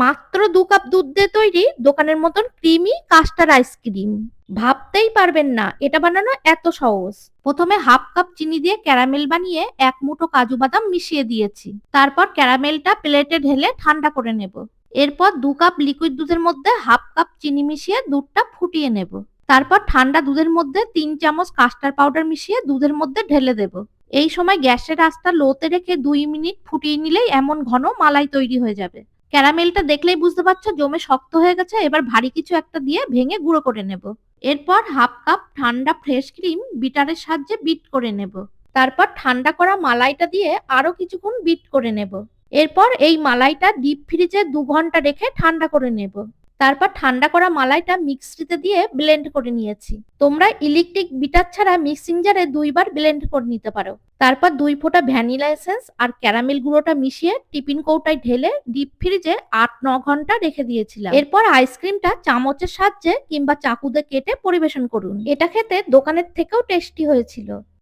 মাত্র 2 কাপ দুধ দিয়ে তৈরি দোকানের মতন ক্রিমি কাস্টার্ড আইসক্রিম। ভাবতেই পারবেন না এটা বানানো এত সহজ। প্রথমে হাফ কাপ চিনি দিয়ে ক্যারামেল বানিয়ে 1 মুঠো কাজু বাদাম মিশিয়ে দিয়েছি। তারপর ক্যারামেলটা প্লেটে ঢেলে ঠান্ডা করে নেব। এরপর 2 কাপ লিকুইড দুধের মধ্যে হাফ কাপ চিনি মিশিয়ে দুধটা ফুটিয়ে নেব। তারপর ঠান্ডা দুধের মধ্যে 3 চামচ কাস্টার্ড পাউডার মিশিয়ে দুধের মধ্যে ঢেলে দেব। এই সময় গ্যাসের আঁচটা লোতে রেখে 2 মিনিট ফুটিয়ে নিলেই এমন ঘন মালাই তৈরি হয়ে যাবে। ক্যারামেলটা দেখলেই বুঝতে পারছো জমে শক্ত হয়ে গেছে। এবার ভারী কিছু একটা দিয়ে ভেঙে গুঁড়ো করে নেব। এরপর হাফ কাপ ঠান্ডা ফ্রেশ ক্রিম বিটারের সাহায্যে বিট করে নেব। তারপর ঠান্ডা করা মালাইটা দিয়ে আরো কিছুক্ষণ বিট করে নেব। এরপর এই মালাইটা ডিপ ফ্রিজে 2 ঘন্টা রেখে ঠান্ডা করে নেব। তারপর ঠান্ডা করা মালাইটা মিক্সিতে দিয়ে ব্লেন্ড করে নিয়েছি। তোমরা ইলেকট্রিক বিটার ছাড়া মিক্সিং জারে 2 বার ব্লেন্ড করে নিতে পারো। তারপর 2 ফোঁটা ভ্যানিলা এসেন্স আর ক্যারামেল গুঁড়োটা মিশিয়ে টিফিন কৌটায় ঢেলে ডিপ ফ্রিজে 8-9 ঘন্টা রেখে দিয়েছিলাম। এরপর আইসক্রিমটা চামচের সাহায্যে কিংবা চাকুতে কেটে পরিবেশন করুন। এটা খেতে দোকানের থেকেও টেস্টি হয়েছিল।